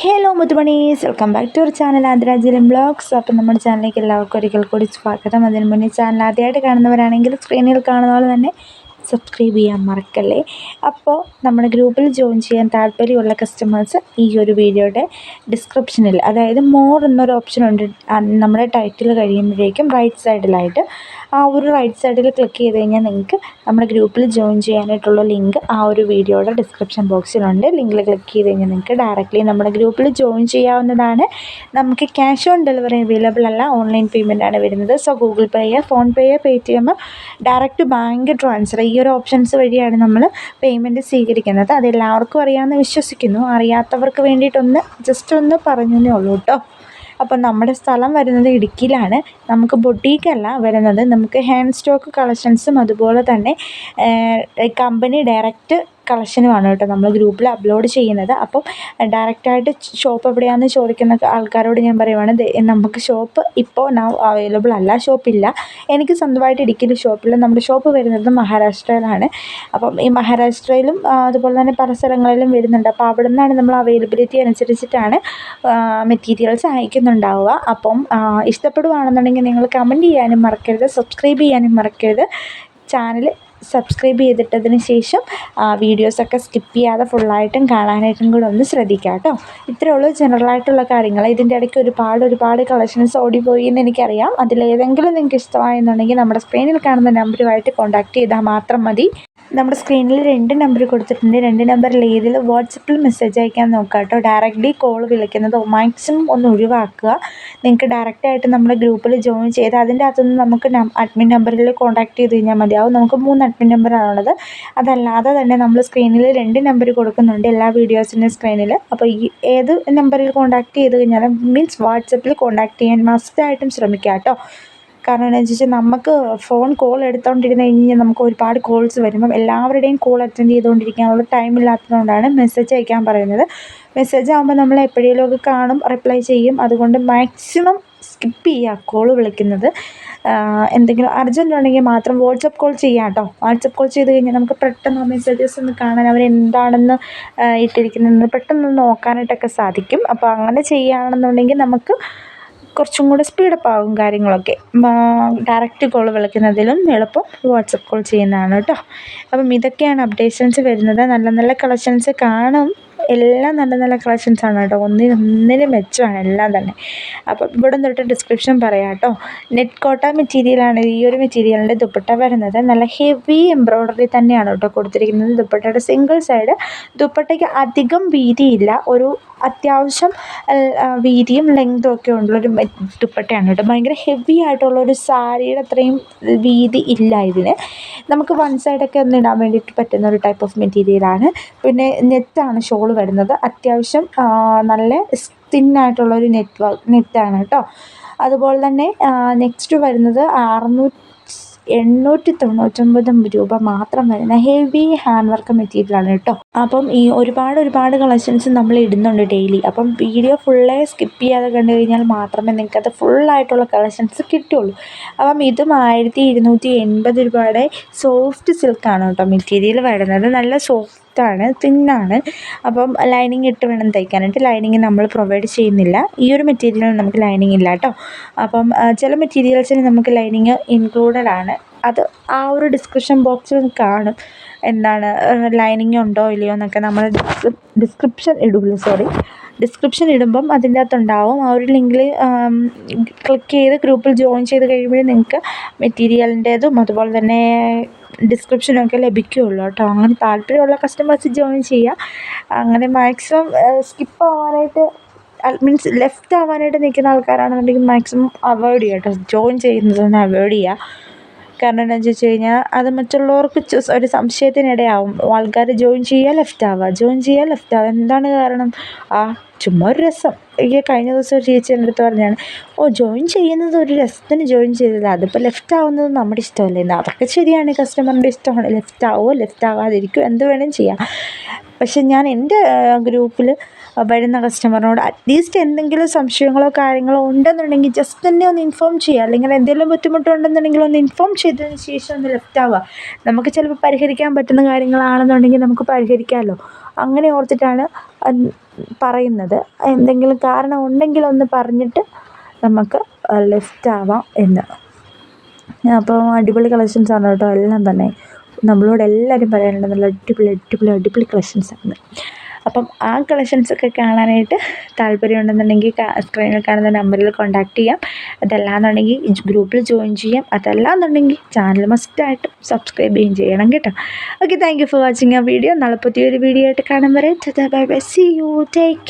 Hello മുത്തുമണീസ്, welcome back to our channel ആദ്യരാജ്യം blogs. അപ്പം നമ്മുടെ ചാനലിലേക്ക് എല്ലാവർക്കും ഒരിക്കൽ കൂടി സ്വാഗതം. അതിന് മുന്നേ ചാനൽ ആദ്യമായിട്ട് കാണുന്നവരാണെങ്കിൽ സ്ക്രീനിൽ കാണുന്ന പോലെ തന്നെ സബ്സ്ക്രൈബ് ചെയ്യാൻ മറക്കല്ലേ. അപ്പോൾ നമ്മുടെ ഗ്രൂപ്പിൽ ജോയിൻ ചെയ്യാൻ താല്പര്യമുള്ള കസ്റ്റമേഴ്സ് ഈ ഒരു വീഡിയോയുടെ ഡിസ്ക്രിപ്ഷനിൽ, അതായത് മോർ എന്നൊരു ഓപ്ഷൻ ഉണ്ട് നമ്മുടെ ടൈറ്റിൽ കഴിയുമ്പോഴേക്കും റൈറ്റ് സൈഡിലായിട്ട്. ആ ഒരു റൈറ്റ് സൈഡിൽ ക്ലിക്ക് ചെയ്ത് കഴിഞ്ഞാൽ നിങ്ങൾക്ക് നമ്മുടെ ഗ്രൂപ്പിൽ ജോയിൻ ചെയ്യാനായിട്ടുള്ള ലിങ്ക് ആ ഒരു വീഡിയോയുടെ ഡിസ്ക്രിപ്ഷൻ ബോക്സിലുണ്ട്. ലിങ്കിൽ ക്ലിക്ക് ചെയ്ത് കഴിഞ്ഞാൽ നിങ്ങൾക്ക് ഡയറക്റ്റ്ലി നമ്മുടെ ഗ്രൂപ്പിൽ ജോയിൻ ചെയ്യാവുന്നതാണ്. നമുക്ക് ക്യാഷ് ഓൺ ഡെലിവറി അവൈലബിൾ അല്ല, ഓൺലൈൻ പേയ്മെൻ്റ് ആണ് വരുന്നത്. So Google Pay, PhonePe, Paytm, direct bank transfer, ഈ ഒരു ഓപ്ഷൻസ് വഴിയാണ് നമ്മൾ പേയ്മെൻറ്റ് സ്വീകരിക്കുന്നത്. അതെല്ലാവർക്കും അറിയാമെന്ന് വിശ്വസിക്കുന്നു. അറിയാത്തവർക്ക് വേണ്ടിയിട്ടൊന്ന് ജസ്റ്റ് ഒന്ന് പറഞ്ഞതേ ഉള്ളൂ കേട്ടോ. അപ്പം നമ്മുടെ സ്ഥലം വരുന്നത് ഇടുക്കിയിലാണ്. നമുക്ക് ബൊട്ടീക്കല്ല വരുന്നത്, നമുക്ക് ഹാൻഡ് സ്റ്റോക്ക് കളക്ഷൻസും അതുപോലെ തന്നെ കമ്പനി ഡയറക്റ്റ് കളക്ഷനുമാണ് കേട്ടോ നമ്മൾ ഗ്രൂപ്പിൽ അപ്ലോഡ് ചെയ്യുന്നത്. അപ്പം ഡയറക്റ്റായിട്ട് ഷോപ്പ് എവിടെയാണെന്ന് ചോദിക്കുന്ന ആൾക്കാരോട് ഞാൻ പറയുവാണ്, നമുക്ക് ഷോപ്പ് ഇപ്പോൾ അവൈലബിൾ അല്ല, ഷോപ്പില്ല. എനിക്ക് സ്വന്തമായിട്ട് ഇടുക്കിയിൽ ഷോപ്പില്ല. നമ്മുടെ ഷോപ്പ് വരുന്നത് മഹാരാഷ്ട്രയിലാണ്. അപ്പം ഈ മഹാരാഷ്ട്രയിലും അതുപോലെ തന്നെ പല സ്ഥലങ്ങളിലും വരുന്നുണ്ട്. അപ്പോൾ അവിടെ നിന്നാണ് നമ്മൾ അവൈലബിലിറ്റി അനുസരിച്ചിട്ടാണ് മെറ്റീരിയൽസ് അയക്കുന്നുണ്ടാവുക. അപ്പം ഇഷ്ടപ്പെടുകയാണെന്നുണ്ടെങ്കിൽ നിങ്ങൾ കമൻറ്റ് ചെയ്യാനും മറക്കരുത്, സബ്സ്ക്രൈബ് ചെയ്യാനും മറക്കരുത്. ചാനൽ സബ്സ്ക്രൈബ് ചെയ്തിട്ടതിന് ശേഷം വീഡിയോസൊക്കെ സ്കിപ്പ് ചെയ്യാതെ ഫുള്ളായിട്ടും കാണാനായിട്ടും കൂടെ ഒന്ന് ശ്രദ്ധിക്കുക കേട്ടോ. ഇത്രയേ ഉള്ളൂ ജനറലായിട്ടുള്ള കാര്യങ്ങൾ. ഇതിൻ്റെ ഇടയ്ക്ക് ഒരുപാട് കളക്ഷൻസ് ഓടിപ്പോയി എന്ന് എനിക്കറിയാം. അതിലേതെങ്കിലും നിങ്ങൾക്ക് ഇഷ്ടമായെന്നുണ്ടെങ്കിൽ നമ്മുടെ സ്ക്രീനിൽ കാണുന്ന നമ്പറുമായിട്ട് കോൺടാക്റ്റ് ചെയ്താൽ മാത്രം മതി. നമ്മുടെ സ്ക്രീനിൽ 2 നമ്പർ കൊടുത്തിട്ടുണ്ട്. 2 നമ്പറിൽ ഏതിൽ വാട്സപ്പിൽ മെസ്സേജ് അയക്കാൻ നോക്കുക കേട്ടോ. ഡയറക്റ്റ്ലി കോൾ വിളിക്കുന്നത് മാക്സിമം ഒന്ന് ഒഴിവാക്കുക. നിങ്ങൾക്ക് ഡയറക്റ്റായിട്ട് നമ്മുടെ ഗ്രൂപ്പിൽ ജോയിൻ ചെയ്ത് അതിൻ്റെ അകത്തുനിന്ന് നമുക്ക് അഡ്മിൻ നമ്പറിൽ കോൺടാക്റ്റ് ചെയ്ത് കഴിഞ്ഞാൽ മതിയാവും. നമുക്ക് 3 അഡ്മിൻ നമ്പറാണുള്ളത്. അതല്ലാതെ തന്നെ നമ്മൾ സ്ക്രീനിൽ 2 നമ്പർ കൊടുക്കുന്നുണ്ട് എല്ലാ വീഡിയോസിൻ്റെ സ്ക്രീനിൽ. അപ്പോൾ ഈ ഏത് നമ്പറിൽ കോൺടാക്റ്റ് ചെയ്ത് കഴിഞ്ഞാലും മീൻസ് വാട്സപ്പിൽ കോൺടാക്റ്റ് ചെയ്യാൻ മസ്റ്റായിട്ടും ശ്രമിക്കുക കേട്ടോ. കാരണം എന്താണെന്ന് വെച്ചാൽ നമുക്ക് ഫോൺ കോൾ എടുത്തുകൊണ്ടിരുന്ന് കഴിഞ്ഞാൽ നമുക്ക് ഒരുപാട് കോൾസ് വരുമ്പം എല്ലാവരുടെയും കോൾ അറ്റൻഡ് ചെയ്തുകൊണ്ടിരിക്കാനുള്ള ടൈമില്ലാത്തതുകൊണ്ടാണ് മെസ്സേജ് അയക്കാൻ പറയുന്നത്. മെസ്സേജ് ആകുമ്പോൾ നമ്മൾ എപ്പോഴേലുമൊക്കെ കാണും, റിപ്ലൈ ചെയ്യും. അതുകൊണ്ട് മാക്സിമം സ്കിപ്പ് ചെയ്യുക കോൾ വിളിക്കുന്നത്. എന്തെങ്കിലും അർജൻറ്റ് ഉണ്ടെങ്കിൽ മാത്രം വാട്സപ്പ് കോൾ ചെയ്യാം കേട്ടോ. വാട്സപ്പ് കോൾ ചെയ്ത് കഴിഞ്ഞാൽ നമുക്ക് പെട്ടെന്ന് മെസ്സേജസ് ഒന്ന് കാണാൻ, അവരെന്താണെന്ന് ഇട്ടിരിക്കുന്നത് പെട്ടെന്ന് നോക്കാനായിട്ടൊക്കെ സാധിക്കും. അപ്പോൾ അങ്ങനെ ചെയ്യുകയാണെന്നുണ്ടെങ്കിൽ നമുക്ക് കുറച്ചും കൂടെ സ്പീഡപ്പ് ആകും കാര്യങ്ങളൊക്കെ. ഡയറക്റ്റ് കോൾ വിളിക്കുന്നതിലും എളുപ്പം വാട്സപ്പ് കോൾ ചെയ്യുന്നതാണ് കേട്ടോ. അപ്പം ഇതൊക്കെയാണ് അപ്ഡേഷൻസ് വരുന്നത്. നല്ല നല്ല കളക്ഷൻസ് കാണും, എല്ലാം നല്ല നല്ല കളക്ഷൻസാണ് കേട്ടോ. ഒന്നിനും മെച്ചമാണ് എല്ലാം തന്നെ. അപ്പം ഇവിടെ തൊട്ട് ഡിസ്ക്രിപ്ഷൻ പറയാം കേട്ടോ. നെറ്റ് കോട്ട മെറ്റീരിയലാണ് ഈ ഒരു മെറ്റീരിയലിൻ്റെ ദുപ്പട്ട വരുന്നത്. നല്ല ഹെവി എംബ്രോയ്ഡറി തന്നെയാണ് കേട്ടോ കൊടുത്തിരിക്കുന്നത്. ദുപ്പട്ടയുടെ സിംഗിൾ സൈഡ്, ദുപ്പട്ടയ്ക്ക് അധികം വീതിയില്ല, ഒരു അത്യാവശ്യം വീതിയും ലെങ്തും ഒക്കെ ഉള്ളൊരു ദുപ്പട്ടയാണ് കേട്ടോ. ഭയങ്കര ഹെവി ആയിട്ടുള്ളൊരു സാരിയുടെ അത്രയും വീതി ഇല്ല ഇതിന്. നമുക്ക് വൺ സൈഡൊക്കെ ഒന്ന് ഇടാൻ വേണ്ടിയിട്ട് പറ്റുന്ന ഒരു ടൈപ്പ് ഓഫ് മെറ്റീരിയലാണ്. പിന്നെ നെറ്റാണ് ഷോൾ വരുന്നത്. അത്യാവശ്യം നല്ല തിന്നായിട്ടുള്ളൊരു നെറ്റാണ് കേട്ടോ. അതുപോലെ തന്നെ നെക്സ്റ്റ് വരുന്നത് 899 രൂപ മാത്രം വരുന്ന ഹെവി ഹാൻഡ് വർക്ക് മെറ്റീരിയലാണ് കേട്ടോ. അപ്പം ഈ ഒരുപാട് കളക്ഷൻസ് നമ്മൾ ഇടുന്നുണ്ട് ഡെയിലി. അപ്പം വീഡിയോ ഫുള്ളേ സ്കിപ്പ് ചെയ്യാതെ കണ്ടു കഴിഞ്ഞാൽ മാത്രമേ നിങ്ങൾക്കത് ഫുള്ളായിട്ടുള്ള കളക്ഷൻസ് കിട്ടുള്ളൂ. അപ്പം ഇതും 1280 രൂപയുടെ സോഫ്റ്റ് സിൽക്കാണ് കേട്ടോ മെറ്റീരിയൽ വരുന്നത്. നല്ല സോഫ്റ്റാണ്, തിന്നാണ്. അപ്പം ലൈനിങ് ഇട്ട് വേണം തയ്ക്കാനായിട്ട്. ലൈനിങ് നമ്മൾ പ്രൊവൈഡ് ചെയ്യുന്നില്ല. ഈ ഒരു മെറ്റീരിയലിന് നമുക്ക് ലൈനിങ് ഇല്ല കേട്ടോ. അപ്പം ചില മെറ്റീരിയൽസിന് നമുക്ക് ലൈനിങ് ഇൻക്ലൂഡഡ് ആണ്. അത് ആ ഒരു ഡിസ്ക്രിപ്ഷൻ ബോക്സിൽ കാണും, എന്താണ് ലൈനിങ് ഉണ്ടോ ഇല്ലയോ എന്നൊക്കെ. നമ്മൾ ഡിസ്ക്രിപ്ഷൻ ഇടുമ്പം അതിൻ്റെ അകത്തുണ്ടാവും. ആ ഒരു ലിങ്കിൽ ക്ലിക്ക് ചെയ്ത് ഗ്രൂപ്പിൽ ജോയിൻ ചെയ്ത് കഴിയുമ്പോഴേ നിങ്ങൾക്ക് മെറ്റീരിയലിൻ്റേതും അതുപോലെ തന്നെ ഡിസ്ക്രിപ്ഷനൊക്കെ ലഭിക്കുകയുള്ളൂ കേട്ടോ. അങ്ങനെ താല്പര്യമുള്ള കസ്റ്റമേഴ്സ് ജോയിൻ ചെയ്യുക. അങ്ങനെ മാക്സിമം സ്കിപ്പ് ആവാനായിട്ട് മീൻസ് ലെഫ്റ്റ് ആവാനായിട്ട് നിൽക്കുന്ന ആൾക്കാരാണെന്നുണ്ടെങ്കിൽ മാക്സിമം അവോയ്ഡ് ചെയ്യുക കേട്ടോ. ജോയിൻ ചെയ്യുന്നതൊന്ന് അവോയ്ഡ് ചെയ്യുക. കാരണം എന്താണെന്ന് വെച്ച് കഴിഞ്ഞാൽ അത് മറ്റുള്ളവർക്ക് ഒരു സംശയത്തിനിടയാവും. ആൾക്കാർ ജോയിൻ ചെയ്യുക, ലെഫ്റ്റ് ആവുക. എന്താണ് കാരണം? ചുമ്മാ ഒരു രസം. ഈ കഴിഞ്ഞ ദിവസം ഒരു ചേച്ചി എൻ്റെ അടുത്ത് പറഞ്ഞാണ്, ജോയിൻ ചെയ്യുന്നത് ഒരു രസത്തിന് ജോയിൻ ചെയ്തത്, അതിപ്പോൾ ലെഫ്റ്റ് ആവുന്നത് നമ്മുടെ ഇഷ്ടമല്ലേ എന്ന്. അതൊക്കെ ശരിയാണ്, കസ്റ്റമറിൻ്റെ ഇഷ്ടമാണ്. ലെഫ്റ്റ് ആവുമോ ലെഫ്റ്റ് ആവാതിരിക്കുമോ എന്ത് വേണമെങ്കിലും ചെയ്യാം. പക്ഷെ ഞാൻ എൻ്റെ ഗ്രൂപ്പിൽ വരുന്ന കസ്റ്റമറിനോട് അറ്റ്ലീസ്റ്റ് എന്തെങ്കിലും സംശയങ്ങളോ കാര്യങ്ങളോ ഉണ്ടെന്നുണ്ടെങ്കിൽ ജസ്റ്റ് തന്നെ ഒന്ന് ഇൻഫോം ചെയ്യുക. അല്ലെങ്കിൽ എന്തെങ്കിലും ബുദ്ധിമുട്ടുണ്ടെന്നുണ്ടെങ്കിൽ ഒന്ന് ഇൻഫോം ചെയ്തതിന് ശേഷം ഒന്ന് ലെഫ്റ്റ് ആവുക. നമുക്ക് ചിലപ്പോൾ പരിഹരിക്കാൻ പറ്റുന്ന കാര്യങ്ങളാണെന്നുണ്ടെങ്കിൽ നമുക്ക് പരിഹരിക്കാമല്ലോ. അങ്ങനെ ഓർത്തിട്ടാണ് പറയുന്നത്. എന്തെങ്കിലും കാരണം ഉണ്ടെങ്കിൽ ഒന്ന് പറഞ്ഞിട്ട് നമുക്ക് ലെഫ്റ്റ് ആവാം എന്ന്. അപ്പോൾ അടിപൊളി കളക്ഷൻസാണ് കേട്ടോ എല്ലാം തന്നെ. നമ്മളോട് എല്ലാവരും പറയാനുണ്ട് നല്ല അടിപൊളി അടിപൊളി അടിപൊളി കളക്ഷൻസാണ്. അപ്പം ആ കളക്ഷൻസൊക്കെ കാണാനായിട്ട് താല്പര്യമുണ്ടെന്നുണ്ടെങ്കിൽ സ്ക്രീനിൽ കാണുന്ന നമ്പറിൽ കോൺടാക്റ്റ് ചെയ്യാം. അതല്ലാന്നുണ്ടെങ്കിൽ ഗ്രൂപ്പിൽ ജോയിൻ ചെയ്യാം. അതല്ലാന്നുണ്ടെങ്കിൽ ചാനൽ മസ്റ്റായിട്ടും സബ്സ്ക്രൈബ് ചെയ്യണം കേട്ടോ. Okay, thank you for watching ആ വീഡിയോ. നാളെ പുതിയൊരു വീഡിയോ ആയിട്ട് കാണും വരെ bye bye, see you, take